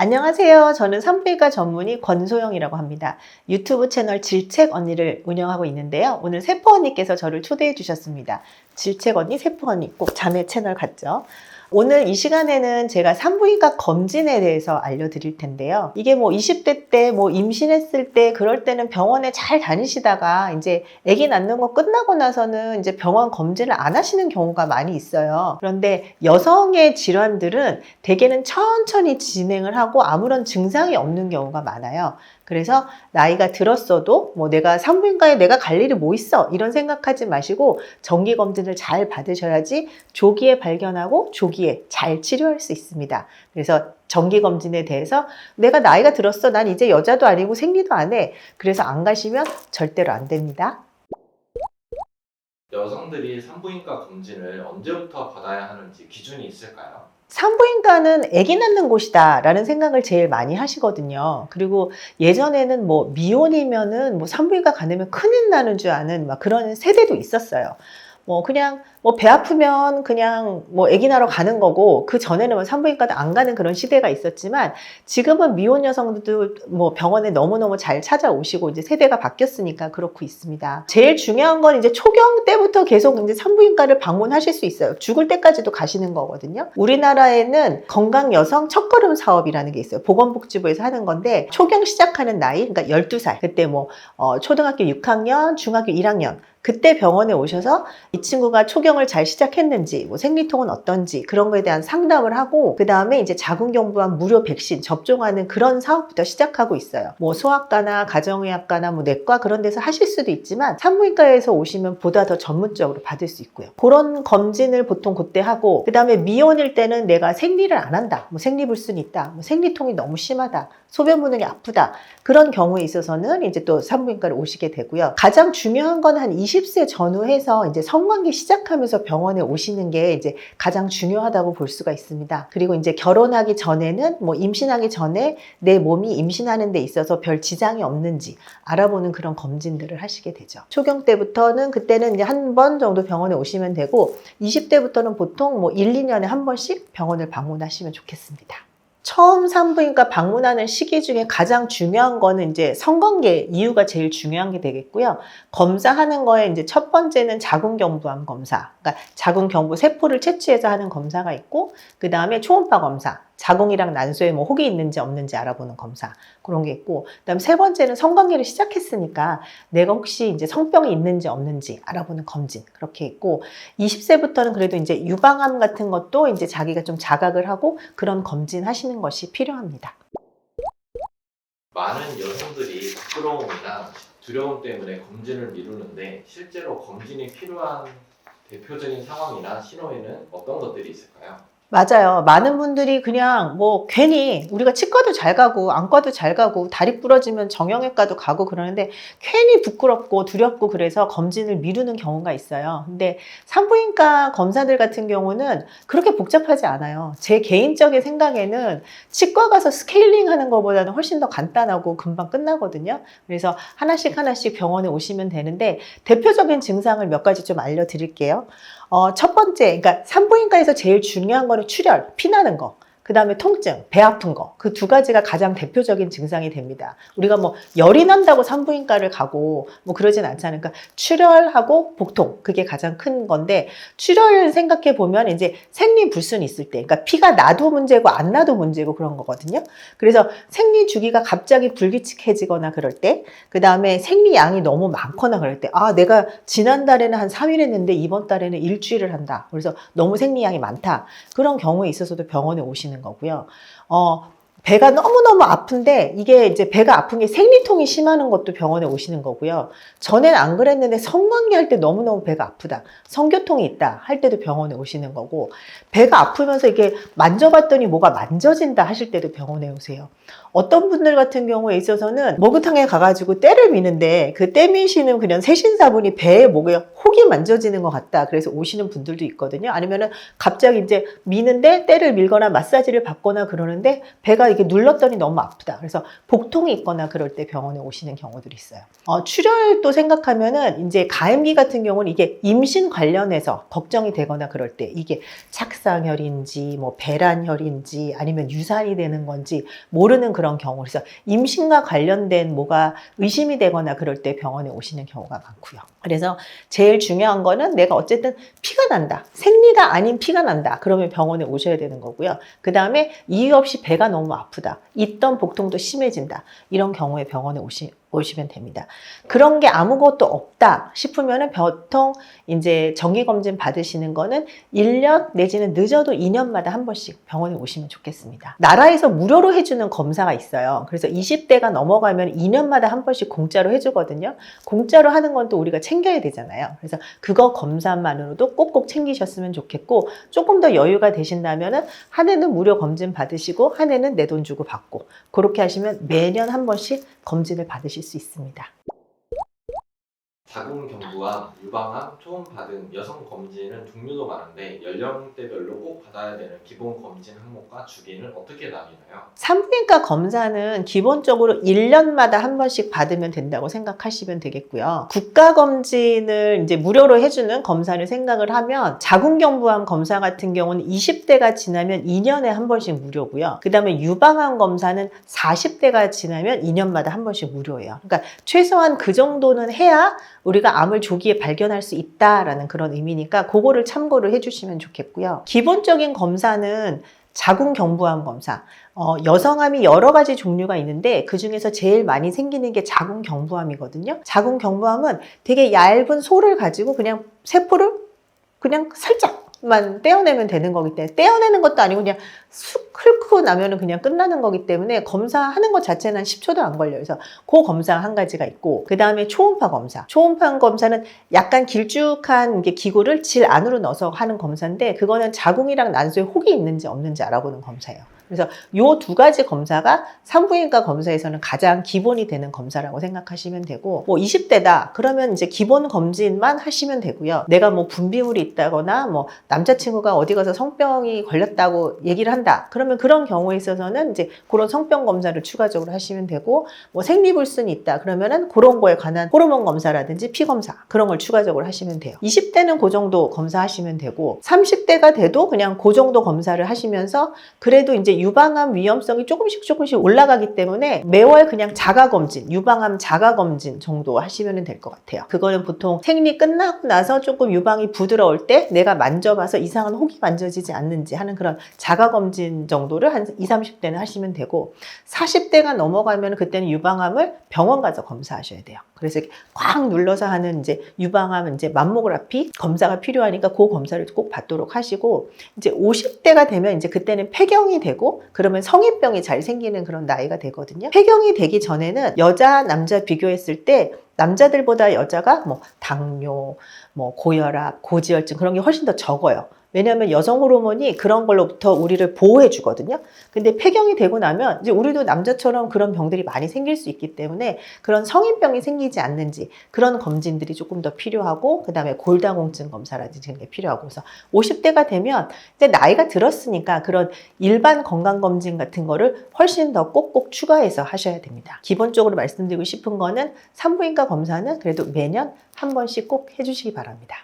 안녕하세요. 저는 산부인과 전문의 권소영이라고 합니다. 유튜브 채널 질책 언니를 운영하고 있는데요. 오늘 세포 언니께서 저를 초대해 주셨습니다. 질책 언니, 세포 언니 꼭 자매 채널 같죠? 오늘 이 시간에는 제가 산부인과 검진에 대해서 알려드릴 텐데요. 이게 뭐 20대 때 뭐 임신했을 때 그럴 때는 병원에 잘 다니시다가 이제 아기 낳는 거 끝나고 나서는 이제 병원 검진을 안 하시는 경우가 많이 있어요. 그런데 여성의 질환들은 대개는 천천히 진행을 하고 아무런 증상이 없는 경우가 많아요. 그래서 나이가 들었어도 뭐 내가 산부인과에 내가 갈 일이 뭐 있어 이런 생각하지 마시고 정기검진을 잘 받으셔야지 조기에 발견하고 조기에 잘 치료할 수 있습니다. 그래서 정기검진에 대해서 내가 나이가 들었어, 난 이제 여자도 아니고 생리도 안 해, 그래서 안 가시면 절대로 안 됩니다. 여성들이 산부인과 검진을 언제부터 받아야 하는지 기준이 있을까요? 산부인과는 아기 낳는 곳이다 라는 생각을 제일 많이 하시거든요. 그리고 예전에는 뭐 미혼이면은 뭐 산부인과 가면 큰일 나는 줄 아는 막 그런 세대도 있었어요. 뭐 그냥 뭐 배 아프면 그냥 뭐 아기 낳으러 가는 거고, 그 전에는 뭐 산부인과도 안 가는 그런 시대가 있었지만 지금은 미혼 여성들도 뭐 병원에 너무너무 잘 찾아오시고 이제 세대가 바뀌었으니까 그렇고 있습니다. 제일 중요한 건 이제 초경 때부터 계속 이제 산부인과를 방문하실 수 있어요. 죽을 때까지도 가시는 거거든요. 우리나라에는 건강 여성 첫걸음 사업이라는 게 있어요. 보건복지부에서 하는 건데, 초경 시작하는 나이, 그러니까 12살, 그때 뭐 초등학교 6학년, 중학교 1학년 그때 병원에 오셔서 이 친구가 초경을 잘 시작했는지, 뭐 생리통은 어떤지 그런 거에 대한 상담을 하고, 그 다음에 이제 자궁경부암 무료 백신 접종하는 그런 사업부터 시작하고 있어요. 뭐 소아과나 가정의학과나 뭐 내과 그런 데서 하실 수도 있지만 산부인과에서 오시면 보다 더 전문적으로 받을 수 있고요. 그런 검진을 보통 그때 하고, 그 다음에 미혼일 때는 내가 생리를 안 한다, 뭐 생리불순이 있다, 뭐 생리통이 너무 심하다, 소변 부는게 아프다, 그런 경우에 있어서는 이제 또 산부인과를 오시게 되고요. 가장 중요한 건 한 20세 전후해서 이제 성관계 시작하면서 병원에 오시는 게 이제 가장 중요하다고 볼 수가 있습니다. 그리고 이제 결혼하기 전에는 뭐 임신하기 전에 내 몸이 임신하는 데 있어서 별 지장이 없는지 알아보는 그런 검진들을 하시게 되죠. 초경 때부터는 그때는 이제 한 번 정도 병원에 오시면 되고, 20대부터는 보통 뭐 1, 2년에 한 번씩 병원을 방문하시면 좋겠습니다. 처음 산부인과 방문하는 시기 중에 가장 중요한 거는 이제 성관계 이유가 제일 중요한 게 되겠고요. 검사하는 거에 이제 첫 번째는 자궁경부암 검사, 그러니까 자궁경부 세포를 채취해서 하는 검사가 있고, 그 다음에 초음파 검사, 자궁이랑 난소에 뭐 혹이 있는지 없는지 알아보는 검사, 그런 게 있고, 그다음 세 번째는 성관계를 시작했으니까 내가 혹시 이제 성병이 있는지 없는지 알아보는 검진, 그렇게 있고, 20세부터는 그래도 이제 유방암 같은 것도 이제 자기가 좀 자각을 하고 그런 검진 하시는 것이 필요합니다. 많은 여성들이 부끄러움이나 두려움 때문에 검진을 미루는데 실제로 검진이 필요한 대표적인 상황이나 신호에는 어떤 것들이 있을까요? 맞아요. 많은 분들이 그냥 뭐 괜히, 우리가 치과도 잘 가고 안과도 잘 가고 다리 부러지면 정형외과도 가고 그러는데 괜히 부끄럽고 두렵고 그래서 검진을 미루는 경우가 있어요. 근데 산부인과 검사들 같은 경우는 그렇게 복잡하지 않아요. 제 개인적인 생각에는 치과 가서 스케일링 하는 것보다는 훨씬 더 간단하고 금방 끝나거든요. 그래서 하나씩 하나씩 병원에 오시면 되는데, 대표적인 증상을 몇 가지 좀 알려드릴게요. 첫 번째, 그러니까 산부인과에서 제일 중요한 거는 출혈, 피나는 거. 그 다음에 통증, 배 아픈 거. 그 두 가지가 가장 대표적인 증상이 됩니다. 우리가 뭐 열이 난다고 산부인과를 가고 뭐 그러진 않잖아요. 그러니까 출혈하고 복통, 그게 가장 큰 건데, 출혈 생각해 보면 이제 생리불순이 있을 때, 그러니까 피가 나도 문제고 안 나도 문제고 그런 거거든요. 그래서 생리 주기가 갑자기 불규칙해지거나 그럴 때, 그 다음에 생리양이 너무 많거나 그럴 때, 아, 내가 지난달에는 한 3일 했는데 이번 달에는 일주일을 한다, 그래서 너무 생리양이 많다, 그런 경우에 있어서도 병원에 오시는 거고요. 배가 너무너무 아픈데, 이게 이제 배가 아픈 게 생리통이 심한 것도 병원에 오시는 거고요. 전에는 안 그랬는데 성관계 할 때 너무너무 배가 아프다, 성교통이 있다 할 때도 병원에 오시는 거고, 배가 아프면서 이게 만져봤더니 뭐가 만져진다 하실 때도 병원에 오세요. 어떤 분들 같은 경우에 있어서는 목욕탕에 가가지고 때를 미는데 그 때 미시는 그냥 세신사분이 배에 목에 혹이 만져지는 것 같다. 그래서 오시는 분들도 있거든요. 아니면은 갑자기 이제 미는데 때를 밀거나 마사지를 받거나 그러는데 배가 이렇게 눌렀더니 너무 아프다. 그래서 복통이 있거나 그럴 때 병원에 오시는 경우들이 있어요. 출혈도 생각하면은 이제 가임기 같은 경우는 이게 임신 관련해서 걱정이 되거나 그럴 때 이게 착상혈인지 뭐 배란혈인지 아니면 유산이 되는 건지 모르는 그런 경우. 그래서 임신과 관련된 뭐가 의심이 되거나 그럴 때 병원에 오시는 경우가 많고요. 그래서 제일 중요한 거는 내가 어쨌든 피가 난다. 생리가 아닌 피가 난다. 그러면 병원에 오셔야 되는 거고요. 그 다음에 이유 없이 배가 너무 아프다. 있던 복통도 심해진다. 이런 경우에 병원에 오시면 됩니다. 그런 게 아무것도 없다 싶으면은 보통 이제 정기검진 받으시는 거는 1년 내지는 늦어도 2년마다 한 번씩 병원에 오시면 좋겠습니다. 나라에서 무료로 해주는 검사가 있어요. 그래서 20대가 넘어가면 2년마다 한 번씩 공짜로 해주거든요. 공짜로 하는 건 또 우리가 챙겨야 되잖아요. 그래서 그거 검사만으로도 꼭꼭 챙기셨으면 좋겠고, 조금 더 여유가 되신다면은 한 해는 무료 검진 받으시고 한 해는 내 돈 주고 받고, 그렇게 하시면 매년 한 번씩 검진을 받으실 수 있습니다. 자궁경부암, 유방암, 초음파 등 여성 검진은 종류도 많은데 연령대별로 꼭 받아야 되는 기본 검진 항목과 주기는 어떻게 나뉘나요? 산부인과 검사는 기본적으로 1년마다 한 번씩 받으면 된다고 생각하시면 되겠고요. 국가검진을 이제 무료로 해주는 검사를 생각을 하면 자궁경부암 검사 같은 경우는 20대가 지나면 2년에 한 번씩 무료고요. 그 다음에 유방암 검사는 40대가 지나면 2년마다 한 번씩 무료예요. 그러니까 최소한 그 정도는 해야 우리가 암을 조기에 발견할 수 있다라는 그런 의미니까 그거를 참고를 해주시면 좋겠고요. 기본적인 검사는 자궁경부암 검사. 여성암이 여러 가지 종류가 있는데 그 중에서 제일 많이 생기는 게 자궁경부암이거든요. 자궁경부암은 되게 얇은 소를 가지고 그냥 세포를 그냥 살짝만 떼어내면 되는 거기 때문에, 떼어내는 것도 아니고 그냥 쑥 훑고 나면은 그냥 끝나는 거기 때문에 검사하는 것 자체는 한 10초도 안 걸려요. 그래서 그 검사 한 가지가 있고, 그 다음에 초음파 검사. 초음파 검사는 약간 길쭉한 기구를 질 안으로 넣어서 하는 검사인데, 그거는 자궁이랑 난소에 혹이 있는지 없는지 알아보는 검사예요. 그래서 요 두 가지 검사가 산부인과 검사에서는 가장 기본이 되는 검사라고 생각하시면 되고, 뭐 20대다 그러면 이제 기본 검진만 하시면 되고요. 내가 뭐 분비물이 있다거나 뭐 남자친구가 어디 가서 성병이 걸렸다고 얘기를 한다. 그러면 그런 경우에 있어서는 이제 그런 성병 검사를 추가적으로 하시면 되고, 뭐 생리불순이 있다 그러면은 그런 거에 관한 호르몬 검사라든지 피 검사 그런 걸 추가적으로 하시면 돼요. 20대는 그 정도 검사하시면 되고, 30대가 돼도 그냥 그 정도 검사를 하시면서, 그래도 이제 유방암 위험성이 조금씩 올라가기 때문에 매월 그냥 자가검진, 유방암 자가검진 정도 하시면 될 것 같아요. 그거는 보통 생리 끝나고 나서 조금 유방이 부드러울 때 내가 만져봐서 이상한 혹이 만져지지 않는지 하는 그런 자가검진 정도를 한 20, 30대는 하시면 되고, 40대가 넘어가면 그때는 유방암을 병원 가서 검사하셔야 돼요. 그래서 꽉 눌러서 하는 이제 유방암 이제 맘모그라피 검사가 필요하니까 그 검사를 꼭 받도록 하시고, 이제 50대가 되면 이제 그때는 폐경이 되고, 그러면 성인병이 잘 생기는 그런 나이가 되거든요. 폐경이 되기 전에는 여자, 남자 비교했을 때 남자들보다 여자가 뭐 당뇨, 뭐 고혈압, 고지혈증 그런 게 훨씬 더 적어요. 왜냐하면 여성 호르몬이 그런 걸로부터 우리를 보호해 주거든요. 근데 폐경이 되고 나면 이제 우리도 남자처럼 그런 병들이 많이 생길 수 있기 때문에 그런 성인병이 생기지 않는지 그런 검진들이 조금 더 필요하고, 그 다음에 골다공증 검사라든지 그런 게 필요하고, 그래서 50대가 되면 이제 나이가 들었으니까 그런 일반 건강검진 같은 거를 훨씬 더 꼭꼭 추가해서 하셔야 됩니다. 기본적으로 말씀드리고 싶은 거는 산부인과 검사는 그래도 매년 한 번씩 꼭 해주시기 바랍니다.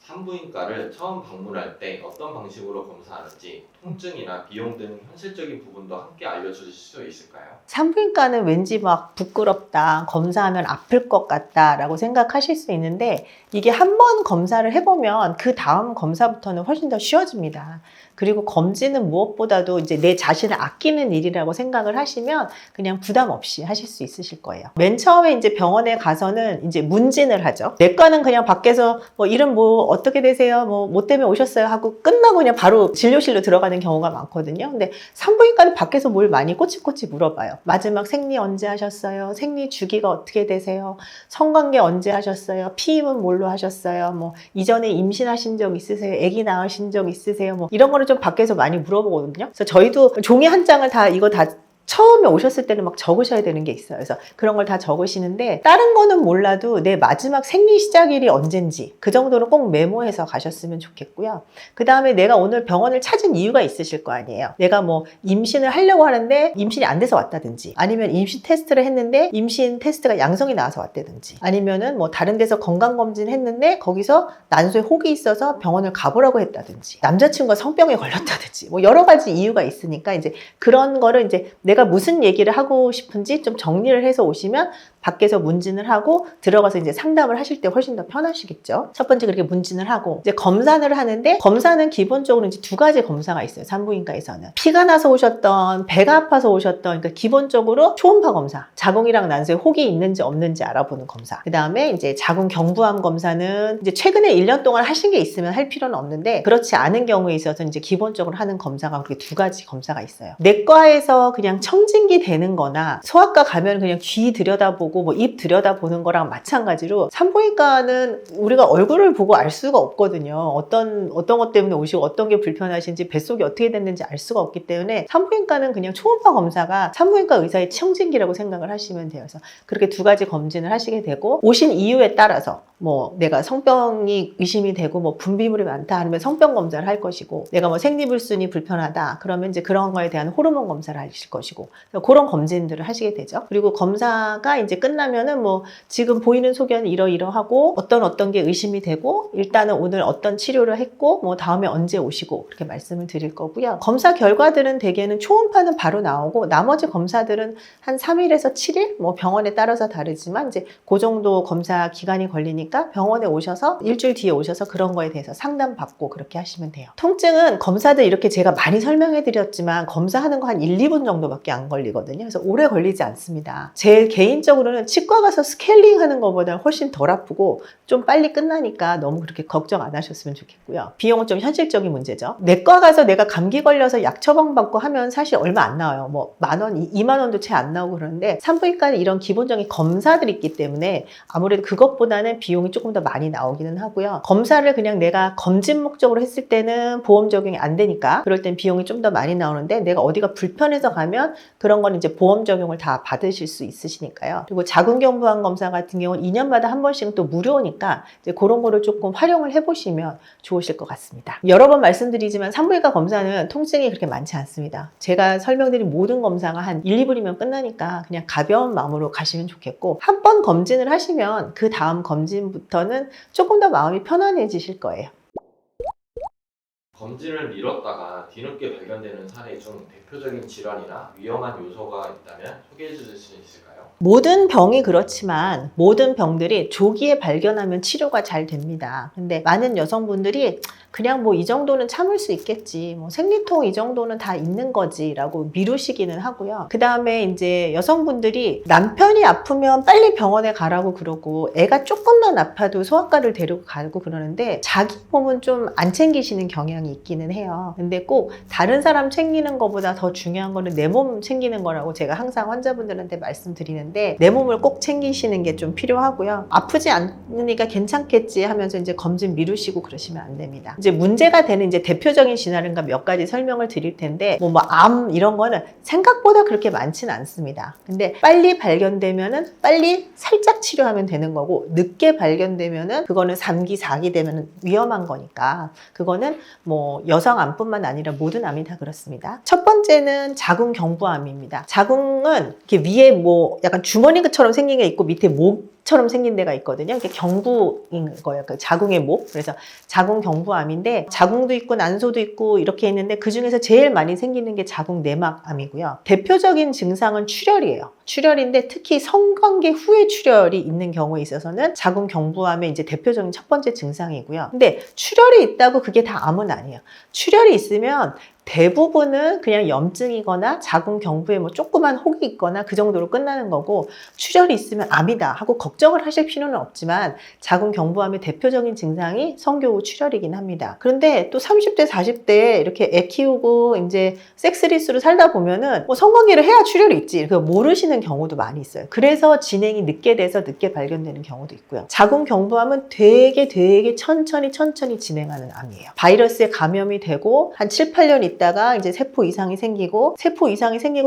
산부인과를 처음 방문할 때 어떤 방식으로 검사하는지, 통증이나 비용 등 현실적인 부분도 함께 알려주실 수 있을까요? 산부인과는 왠지 막 부끄럽다, 검사하면 아플 것 같다 라고 생각하실 수 있는데, 이게 한 번 검사를 해보면 그 다음 검사부터는 훨씬 더 쉬워집니다. 그리고 검진은 무엇보다도 이제 내 자신을 아끼는 일이라고 생각을 하시면 그냥 부담 없이 하실 수 있으실 거예요. 맨 처음에 이제 병원에 가서는 이제 문진을 하죠. 내과는 그냥 밖에서 뭐 이름 뭐 어떻게 되세요? 뭐 때문에 오셨어요? 하고 끝나고 그냥 바로 진료실로 들어가는 경우가 많거든요. 근데 산부인과는 밖에서 뭘 많이 꼬치꼬치 물어봐요. 마지막 생리 언제 하셨어요? 생리 주기가 어떻게 되세요? 성관계 언제 하셨어요? 피임은 뭘로 하셨어요? 뭐 이전에 임신하신 적 있으세요? 아기 낳으신 적 있으세요? 뭐 이런 거를 좀 밖에서 많이 물어보거든요. 그래서 저희도 종이 한 장을 다 이거 다 처음에 오셨을 때는 막 적으셔야 되는 게 있어요. 그래서 그런 걸 다 적으시는데 다른 거는 몰라도 내 마지막 생리 시작일이 언젠지 그 정도는 꼭 메모해서 가셨으면 좋겠고요. 그 다음에 내가 오늘 병원을 찾은 이유가 있으실 거 아니에요. 내가 뭐 임신을 하려고 하는데 임신이 안 돼서 왔다든지 아니면 임신 테스트를 했는데 임신 테스트가 양성이 나와서 왔다든지 아니면은 뭐 다른 데서 건강검진 했는데 거기서 난소에 혹이 있어서 병원을 가보라고 했다든지 남자친구가 성병에 걸렸다든지 뭐 여러 가지 이유가 있으니까 이제 그런 거를 이제 내가 무슨 얘기를 하고 싶은지 좀 정리를 해서 오시면 밖에서 문진을 하고 들어가서 이제 상담을 하실 때 훨씬 더 편하시겠죠. 첫 번째 그렇게 문진을 하고 이제 검사를 하는데 검사는 기본적으로 이제 두 가지 검사가 있어요. 산부인과에서는 피가 나서 오셨던 배가 아파서 오셨던 그러니까 기본적으로 초음파 검사 자궁이랑 난소에 혹이 있는지 없는지 알아보는 검사 그 다음에 이제 자궁 경부암 검사는 이제 최근에 1년 동안 하신 게 있으면 할 필요는 없는데 그렇지 않은 경우에 있어서 이제 기본적으로 하는 검사가 그렇게 두 가지 검사가 있어요. 내과에서 그냥 청진기 되는 거나 소아과 가면 그냥 귀 들여다보고 뭐 입 들여다보는 거랑 마찬가지로 산부인과는 우리가 얼굴을 보고 알 수가 없거든요. 어떤 것 때문에 오시고 어떤 게 불편하신지 뱃속이 어떻게 됐는지 알 수가 없기 때문에 산부인과는 그냥 초음파 검사가 산부인과 의사의 청진기라고 생각을 하시면 돼요. 그래서 그렇게 두 가지 검진을 하시게 되고 오신 이유에 따라서 뭐 내가 성병이 의심이 되고 뭐 분비물이 많다 하면 성병 검사를 할 것이고 내가 뭐 생리불순이 불편하다 그러면 이제 그런 거에 대한 호르몬 검사를 하실 것이고 그런 검진들을 하시게 되죠. 그리고 검사가 이제 끝나면은 뭐 지금 보이는 소견은 이러이러하고 어떤 게 의심이 되고 일단은 오늘 어떤 치료를 했고 뭐 다음에 언제 오시고 그렇게 말씀을 드릴 거고요. 검사 결과들은 대개는 초음파는 바로 나오고 나머지 검사들은 한 3일에서 7일 뭐 병원에 따라서 다르지만 이제 그 정도 검사 기간이 걸리니까 병원에 오셔서 일주일 뒤에 오셔서 그런 거에 대해서 상담받고 그렇게 하시면 돼요. 통증은 검사들 이렇게 제가 많이 설명해 드렸지만 검사하는 거 한 1, 2분 정도밖에 안 걸리거든요. 그래서 오래 걸리지 않습니다. 제 개인적으로는 치과 가서 스케일링 하는 것보다 훨씬 덜 아프고 좀 빨리 끝나니까 너무 그렇게 걱정 안 하셨으면 좋겠고요. 비용은 좀 현실적인 문제죠. 내과 가서 내가 감기 걸려서 약 처방받고 하면 사실 얼마 안 나와요. 뭐 10,000원, 20,000원도 채 안 나오고 그러는데 산부인과는 이런 기본적인 검사들이 있기 때문에 아무래도 그것보다는 비용이 조금 더 많이 나오기는 하고요. 검사를 그냥 내가 검진 목적으로 했을 때는 보험 적용이 안 되니까 그럴 땐 비용이 좀 더 많이 나오는데 내가 어디가 불편해서 가면 그런 건 이제 보험 적용을 다 받으실 수 있으시니까요. 그리고 자궁경부암 검사 같은 경우는 2년마다 한 번씩은 또 무료니까 이제 그런 거를 조금 활용을 해보시면 좋으실 것 같습니다. 여러 번 말씀드리지만 산부인과 검사는 통증이 그렇게 많지 않습니다. 제가 설명드린 모든 검사가 한 1, 2분이면 끝나니까 그냥 가벼운 마음으로 가시면 좋겠고 한 번 검진을 하시면 그 다음 검진부터는 조금 더 마음이 편안해지실 거예요. 검진을 미뤘다가 뒤늦게 발견되는 사례 중 대표적인 질환이나 위험한 요소가 있다면 소개해 주실 수 있을까요? 모든 병이 그렇지만 모든 병들이 조기에 발견하면 치료가 잘 됩니다. 근데 많은 여성분들이 그냥 뭐 이 정도는 참을 수 있겠지, 뭐 생리통 이 정도는 다 있는 거지 라고 미루시기는 하고요. 그 다음에 이제 여성분들이 남편이 아프면 빨리 병원에 가라고 그러고 애가 조금만 아파도 소아과를 데리고 가고 그러는데 자기 몸은 좀 안 챙기시는 경향이 있기는 해요. 근데 꼭 다른 사람 챙기는 것보다 더 중요한 거는 내 몸 챙기는 거라고 제가 항상 환자분들한테 말씀드리는데 내 몸을 꼭 챙기시는 게 좀 필요하고요. 아프지 않으니까 괜찮겠지 하면서 이제 검진 미루시고 그러시면 안 됩니다. 이제 문제가 되는 이제 대표적인 질환인가 몇 가지 설명을 드릴 텐데 암 이런 거는 생각보다 그렇게 많지는 않습니다. 근데 빨리 발견되면은 빨리 살짝 치료하면 되는 거고 늦게 발견되면은 그거는 3기, 4기 되면은 위험한 거니까 그거는 뭐 여성 암뿐만 아니라 모든 암이 다 그렇습니다. 첫 번째는 자궁경부암입니다. 자궁은 이렇게 위에 뭐 약간 주머니처럼 생긴 게 있고 밑에 목처럼 생긴 데가 있거든요. 이게 경부인 거예요. 그 자궁의 목. 그래서 자궁경부암인데 자궁도 있고 난소도 있고 이렇게 있는데 그 중에서 제일 많이 생기는 게 자궁내막암이고요. 대표적인 증상은 출혈이에요. 출혈인데 특히 성관계 후에 출혈이 있는 경우에 있어서는 자궁경부암의 이제 대표적인 첫 번째 증상이고요. 근데 출혈이 있다고 그게 다 암은 아니에요. 출혈이 있으면 대부분은 그냥 염증이거나 자궁경부에 뭐 조그만 혹이 있거나 그 정도로 끝나는 거고 출혈이 있으면 암이다 하고 걱정을 하실 필요는 없지만 자궁경부암의 대표적인 증상이 성교 후 출혈이긴 합니다. 그런데 또 30대, 40대에 이렇게 애 키우고 이제 섹스리스로 살다 보면은 뭐 성관계를 해야 출혈이 있지. 모르시는 퍼지는 경우도 많이 있어요. 그래서 진행이 늦게 돼서 늦게 발견되는 경우도 있고요. 자궁경부암은 되게 천천히 진행하는 암이에요. 바이러스에 감염이 되고 한 7, 8년 있다가 이제 세포 이상이 생기고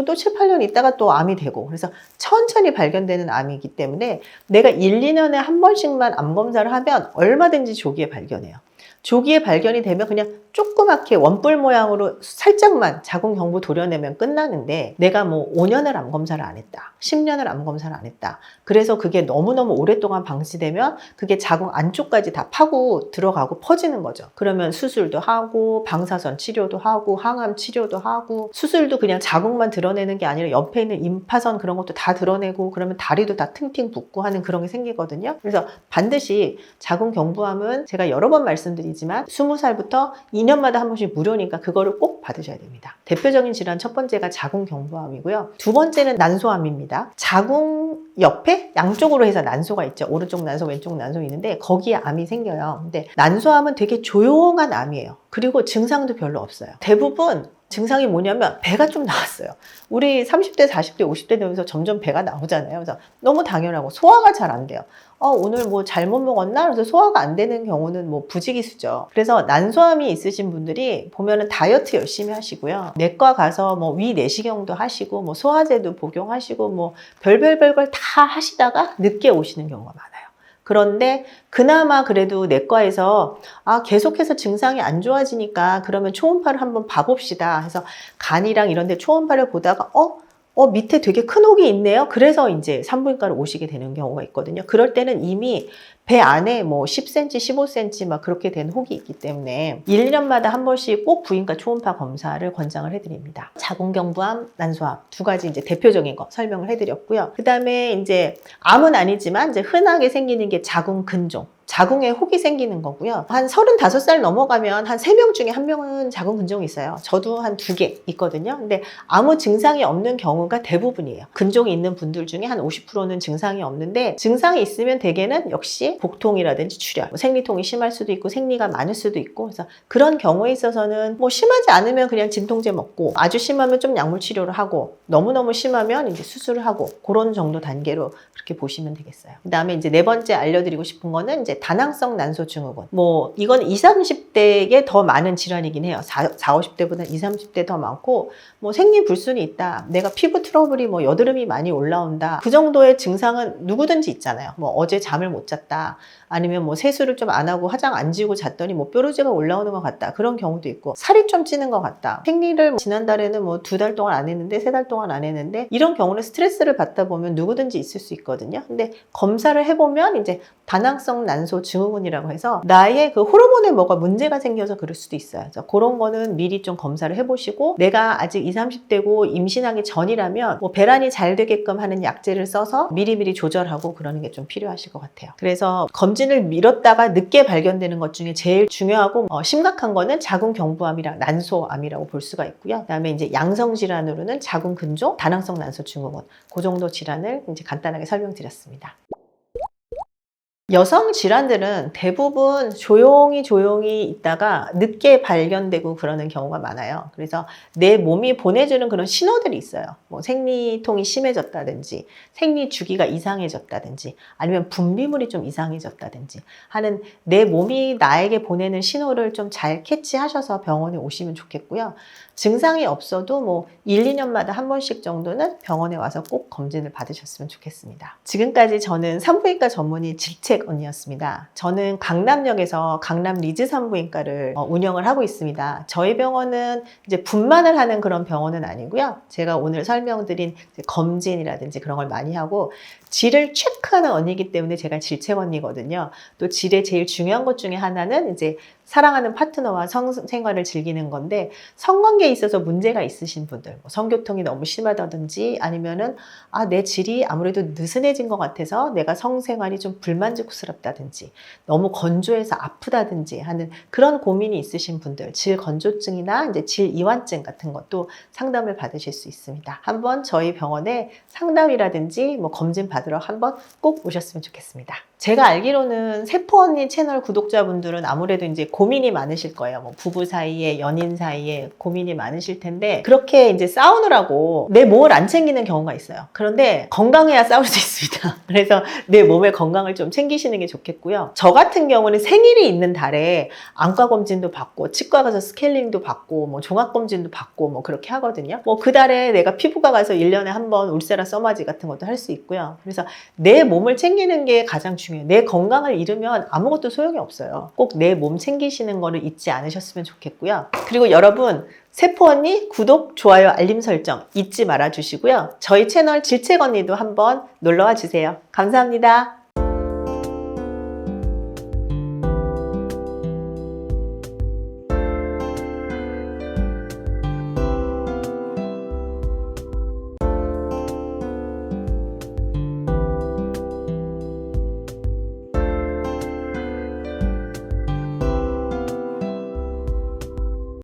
또 7, 8년 있다가 또 암이 되고, 그래서 천천히 발견되는 암이기 때문에 내가 1, 2년에 한 번씩만 암 검사를 하면 얼마든지 조기에 발견해요. 조기에 발견이 되면 그냥 조그맣게 원뿔 모양으로 살짝만 자궁경부 도려내면 끝나는데, 내가 뭐 5년을 암 검사를 안 했다, 10년을 암 검사를 안 했다, 그래서 그게 너무너무 오랫동안 방치되면 그게 자궁 안쪽까지 다 파고 들어가고 퍼지는 거죠. 그러면 수술도 하고 방사선 치료도 하고 항암 치료도 하고, 수술도 그냥 자궁만 드러내는 게 아니라 옆에 있는 임파선 그런 것도 다 드러내고, 그러면 다리도 다 팅팅 붓고 하는 그런 게 생기거든요. 그래서 반드시 자궁경부암은 제가 여러 번 말씀드리지만 20살부터 2년마다 한 번씩 무료니까 그거를 꼭 받으셔야 됩니다. 대표적인 질환 첫 번째가 자궁경부암이고요. 두 번째는 난소암입니다. 자궁 옆에 양쪽으로 해서 난소가 있죠. 오른쪽 난소, 왼쪽 난소 있는데 거기에 암이 생겨요. 근데 난소암은 되게 조용한 암이에요. 그리고 증상도 별로 없어요. 대부분 증상이 뭐냐면 배가 좀 나왔어요. 우리 30대, 40대, 50대 되면서 점점 배가 나오잖아요. 그래서 너무 당연하고 소화가 잘 안 돼요. 오늘 뭐 잘못 먹었나? 그래서 소화가 안 되는 경우는 뭐 부지기수죠. 그래서 난소암이 있으신 분들이 보면은 다이어트 열심히 하시고요. 내과 가서 뭐 위 내시경도 하시고 뭐 소화제도 복용하시고 뭐 별걸 다 하시다가 늦게 오시는 경우가 많아요. 그런데 그나마 그래도 내과에서 계속해서 증상이 안 좋아지니까 그러면 초음파를 한번 봐봅시다 해서 간이랑 이런 데 초음파를 보다가 밑에 되게 큰 혹이 있네요. 그래서 이제 산부인과를 오시게 되는 경우가 있거든요. 그럴 때는 이미 배 안에 뭐 10cm, 15cm 막 그렇게 된 혹이 있기 때문에 1, 2년마다 한 번씩 꼭 부인과 초음파 검사를 권장을 해드립니다. 자궁경부암, 난소암 두 가지 이제 대표적인 거 설명을 해드렸고요. 그 다음에 이제 암은 아니지만 이제 흔하게 생기는 게 자궁근종. 자궁에 혹이 생기는 거고요. 한 35살 넘어가면 한 3명 중에 1명은 자궁근종이 있어요. 저도 한 2개 있거든요. 근데 아무 증상이 없는 경우가 대부분이에요. 근종이 있는 분들 중에 한 50%는 증상이 없는데, 증상이 있으면 대개는 역시 복통이라든지 출혈, 생리통이 심할 수도 있고 생리가 많을 수도 있고, 그래서 그런 경우에 있어서는 뭐 심하지 않으면 그냥 진통제 먹고, 아주 심하면 좀 약물 치료를 하고, 너무너무 심하면 이제 수술을 하고, 그런 정도 단계로 그렇게 보시면 되겠어요. 그 다음에 이제 네 번째 알려드리고 싶은 거는 이제 다낭성 난소증후군. 뭐 이건 20, 30대에 더 많은 질환이긴 해요. 40, 50대보다 20, 30대 더 많고, 뭐 생리불순이 있다, 내가 피부 트러블이 뭐 여드름이 많이 올라온다, 그 정도의 증상은 누구든지 있잖아요. 뭐 어제 잠을 못 잤다, 아니면 뭐 세수를 좀 안 하고 화장 안 지우고 잤더니 뭐 뾰루지가 올라오는 것 같다, 그런 경우도 있고, 살이 좀 찌는 것 같다, 생리를 지난달에는 뭐 2달 동안 안 했는데 3달 동안 안 했는데, 이런 경우는 스트레스를 받다 보면 누구든지 있을 수 있거든요. 근데 검사를 해보면 이제 다낭성 난소 증후군이라고 해서 나의 그 호르몬에 뭐가 문제가 생겨서 그럴 수도 있어요. 그래서 그런 거는 미리 좀 검사를 해보시고, 내가 아직 20, 30대고 임신하기 전이라면 뭐 배란이 잘 되게끔 하는 약제를 써서 미리미리 조절하고 그러는 게 좀 필요하실 것 같아요. 그래서 검진을 미뤘다가 늦게 발견되는 것 중에 제일 중요하고 심각한 거는 자궁경부암이랑 난소암이라고 볼 수가 있고요. 그다음에 이제 양성 질환으로는 자궁근종, 다낭성 난소 증후군, 그 정도 질환을 이제 간단하게 설명드렸습니다. 여성 질환들은 대부분 조용히 있다가 늦게 발견되고 그러는 경우가 많아요. 그래서 내 몸이 보내주는 그런 신호들이 있어요. 뭐 생리통이 심해졌다든지, 생리 주기가 이상해졌다든지, 아니면 분비물이 좀 이상해졌다든지 하는 내 몸이 나에게 보내는 신호를 좀 잘 캐치하셔서 병원에 오시면 좋겠고요. 증상이 없어도 뭐 1, 2년마다 한 번씩 정도는 병원에 와서 꼭 검진을 받으셨으면 좋겠습니다. 지금까지 저는 산부인과 전문의 질책 언니였습니다. 저는 강남역에서 강남 리즈 산부인과를 운영을 하고 있습니다. 저희 병원은 이제 분만을 하는 그런 병원은 아니고요. 제가 오늘 설명드린 검진이라든지 그런 걸 많이 하고, 질을 체크하는 언니이기 때문에 제가 질책 언니거든요. 또 질의 제일 중요한 것 중에 하나는 이제 사랑하는 파트너와 성생활을 즐기는 건데, 성관계에 있어서 문제가 있으신 분들, 뭐 성교통이 너무 심하다든지, 아니면은 내 질이 아무래도 느슨해진 것 같아서 내가 성생활이 좀 불만족스럽다든지, 너무 건조해서 아프다든지 하는 그런 고민이 있으신 분들, 질 건조증이나 이제 질 이완증 같은 것도 상담을 받으실 수 있습니다. 한번 저희 병원에 상담이라든지 뭐 검진 받으러 한번 꼭 오셨으면 좋겠습니다. 제가 알기로는 세포 언니 채널 구독자분들은 아무래도 이제 고민이 많으실 거예요. 뭐 부부 사이에, 연인 사이에 고민이 많으실 텐데, 그렇게 이제 싸우느라고 내 몸을 안 챙기는 경우가 있어요. 그런데 건강해야 싸울 수 있습니다. 그래서 내 몸의 건강을 좀 챙기시는 게 좋겠고요. 저 같은 경우는 생일이 있는 달에 안과 검진도 받고, 치과 가서 스케일링도 받고, 뭐 종합 검진도 받고, 뭐 그렇게 하거든요. 뭐 그 달에 내가 피부과 가서 1년에 한 번 울세라 써마지 같은 것도 할 수 있고요. 그래서 내 몸을 챙기는 게 가장 중요해요. 내 건강을 잃으면 아무것도 소용이 없어요. 꼭 내 몸 챙기시는 거를 잊지 않으셨으면 좋겠고요. 그리고 여러분, 세포 언니 구독, 좋아요, 알림 설정 잊지 말아 주시고요. 저희 채널 질책 언니도 한번 놀러와 주세요. 감사합니다.